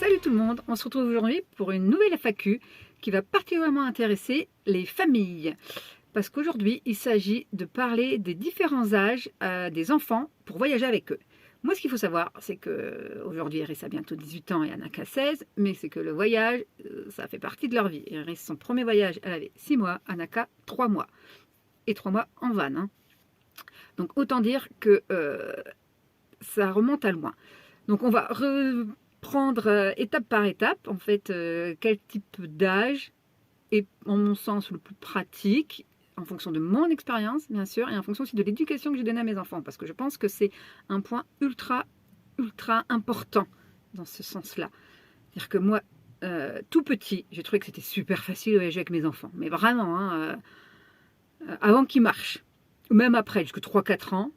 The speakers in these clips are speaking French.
Salut tout le monde, on se retrouve aujourd'hui pour une nouvelle FAQ qui va particulièrement intéresser les familles. Parce qu'aujourd'hui, il s'agit de parler des différents âges des enfants pour voyager avec eux. Moi, ce qu'il faut savoir, c'est qu'aujourd'hui, Iris a bientôt 18 ans et Anaka 16, mais c'est que le voyage, ça fait partie de leur vie. Iris, son premier voyage, elle avait 6 mois, Anaka 3 mois. Et 3 mois en van. Hein. Donc autant dire que ça remonte à loin. Donc on va prendre étape par étape, en fait, quel type d'âge est, en mon sens, le plus pratique, en fonction de mon expérience, bien sûr, et en fonction aussi de l'éducation que j'ai donnée à mes enfants, parce que je pense que c'est un point ultra important dans ce sens-là. C'est-à-dire que moi, tout petit, j'ai trouvé que c'était super facile de voyager avec mes enfants, mais vraiment, hein, avant qu'ils marchent, ou même après, jusqu'à 3-4 ans,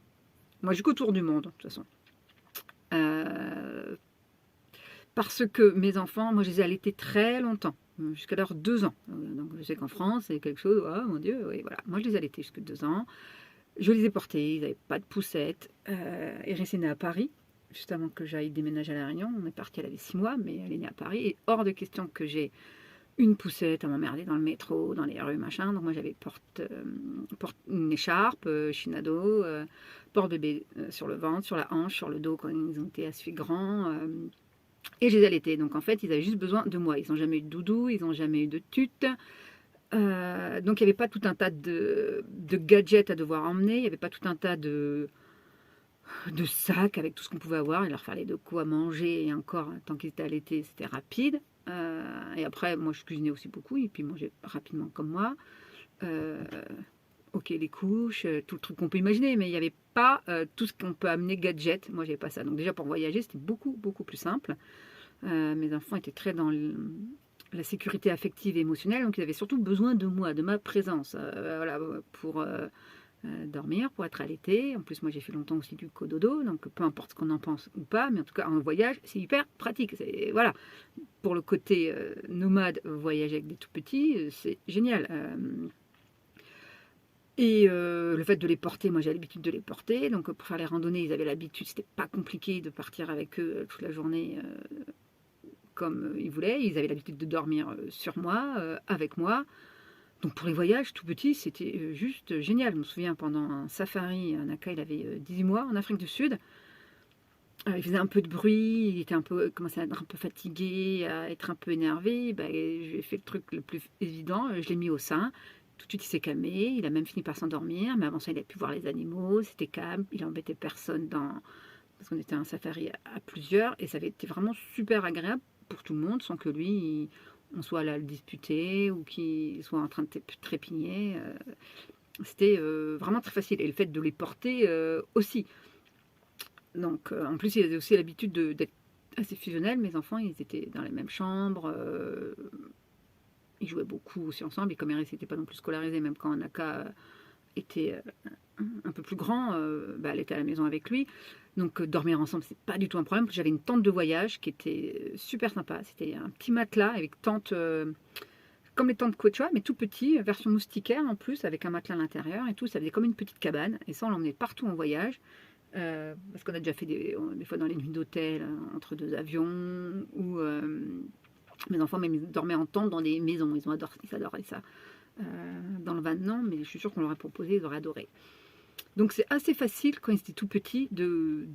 moi jusqu'au tour du monde, de toute façon. Parce que mes enfants, moi je les ai allaités très longtemps, jusqu'à leurs 2 ans. Donc je sais qu'en France, c'est quelque chose, oh mon Dieu, oui, voilà. Moi je les ai allaités jusqu'à 2 ans. Je les ai portés, ils n'avaient pas de poussette. Iris est née à Paris, juste avant que j'aille déménager à La Réunion. On est parti, elle avait 6 mois, mais elle est née à Paris. Et hors de question que j'ai une poussette à m'emmerder dans le métro, dans les rues, machin. Donc moi j'avais une écharpe, chinado, porte-bébé sur le ventre, sur la hanche, sur le dos quand ils ont été assez grands. Et je les allaitais. Donc en fait, ils avaient juste besoin de moi. Ils n'ont jamais eu de doudou, ils n'ont jamais eu de tute. Donc il n'y avait pas tout un tas de gadgets à devoir emmener. Il n'y avait pas tout un tas de sacs avec tout ce qu'on pouvait avoir. Il leur fallait de quoi manger. Et encore, tant qu'ils étaient allaités, c'était rapide. Et après, moi, je cuisinais aussi beaucoup. Et puis, mangeais rapidement comme moi. Ok, les couches, tout le truc qu'on peut imaginer. Mais il n'y avait pas tout ce qu'on peut amener gadget. Moi, j'avais pas ça. Donc déjà, pour voyager, c'était beaucoup plus simple. Mes enfants étaient très dans la sécurité affective et émotionnelle, donc ils avaient surtout besoin de moi, de ma présence, voilà, pour dormir, pour être allaité. En plus, moi j'ai fait longtemps aussi du cododo, donc peu importe ce qu'on en pense ou pas, mais en tout cas en voyage, c'est hyper pratique. Voilà, pour le côté nomade, voyager avec des tout petits, c'est génial. Et le fait de les porter, moi j'ai l'habitude de les porter, donc pour faire les randonnées, ils avaient l'habitude, c'était pas compliqué de partir avec eux toute la journée comme ils voulaient. Ils avaient l'habitude de dormir sur moi, avec moi. Donc pour les voyages tout petits, c'était juste génial. Je me souviens pendant un safari, Anaka il avait 18 mois en Afrique du Sud. Il faisait un peu de bruit, il était commençait à être un peu fatigué, à être un peu énervé. J'ai fait le truc le plus évident, je l'ai mis au sein. Tout de suite, il s'est calmé, il a même fini par s'endormir, mais avant ça, il a pu voir les animaux, c'était calme, il n'embêtait personne parce qu'on était un safari à plusieurs, et ça avait été vraiment super agréable pour tout le monde, sans que lui, on soit là à le disputer, ou qu'il soit en train de trépigner. C'était vraiment très facile, et le fait de les porter aussi. Donc, en plus, il avait aussi l'habitude d'être assez fusionnel. Mes enfants, ils étaient dans les mêmes chambres, ils jouaient beaucoup aussi ensemble. Et comme Iris n'était pas non plus scolarisée, même quand Anaka était un peu plus grand, elle était à la maison avec lui. Donc dormir ensemble, c'est pas du tout un problème. J'avais une tente de voyage qui était super sympa. C'était un petit matelas avec tente, comme les tentes Quechua, mais tout petit, version moustiquaire en plus, avec un matelas à l'intérieur et tout. Ça faisait comme une petite cabane. Et ça, on l'emmenait partout en voyage. Parce qu'on a déjà fait des fois dans les nuits d'hôtel, entre 2 avions, ou mes enfants même ils dormaient en tente dans des maisons, ils adoraient ça. Dans le van, non, mais je suis sûre qu'on leur a proposé, ils auraient adoré. Donc c'est assez facile quand ils étaient tout petits de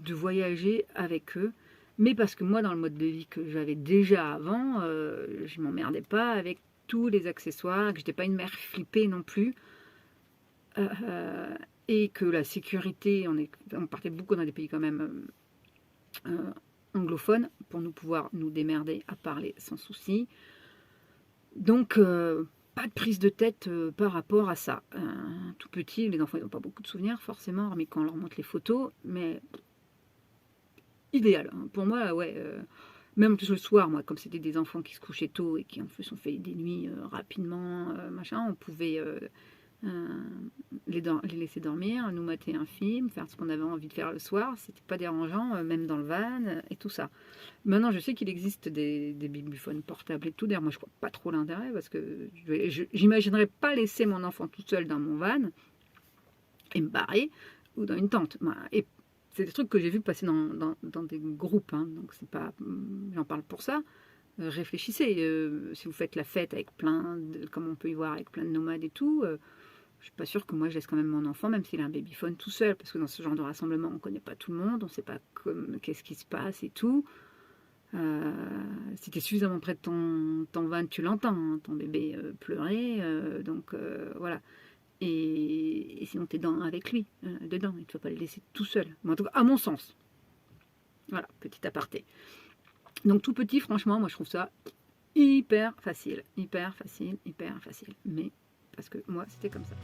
voyager avec eux, mais parce que moi dans le mode de vie que j'avais déjà avant, je m'emmerdais pas avec tous les accessoires, que j'étais pas une mère flippée non plus. Et que la sécurité, on partait beaucoup dans des pays quand même anglophones pour nous pouvoir nous démerder à parler sans souci. Donc, pas de prise de tête par rapport à ça. Tout petit, les enfants n'ont pas beaucoup de souvenirs forcément, mais quand on leur montre les photos, mais idéal. Hein. Pour moi, ouais. Même en plus le soir, moi, comme c'était des enfants qui se couchaient tôt et qui en plus ont fait des nuits rapidement, machin, on pouvait les laisser dormir, nous mater un film, faire ce qu'on avait envie de faire le soir, c'était pas dérangeant, même dans le van et tout ça. Maintenant, je sais qu'il existe des bibuphones portables et tout, d'ailleurs, moi je crois pas trop l'intérêt parce que j'imaginerais pas laisser mon enfant tout seul dans mon van et me barrer ou dans une tente. Et c'est des trucs que j'ai vu passer dans des groupes, hein, donc c'est pas, j'en parle pour ça. Réfléchissez, si vous faites la fête avec comme on peut y voir, avec plein de nomades et tout, je suis pas sûre que moi je laisse quand même mon enfant, même s'il a un babyphone tout seul, parce que dans ce genre de rassemblement, on connaît pas tout le monde, on sait pas qu'est-ce qui se passe et tout. Si tu es suffisamment près de ton van, tu l'entends, hein, ton bébé pleurer, donc voilà. Et sinon, tu es avec lui, dedans, et tu ne vas pas le laisser tout seul. Moi, en tout cas, à mon sens. Voilà, petit aparté. Donc tout petit, franchement, moi je trouve ça hyper facile, hyper facile, hyper facile. Mais parce que moi, c'était comme ça.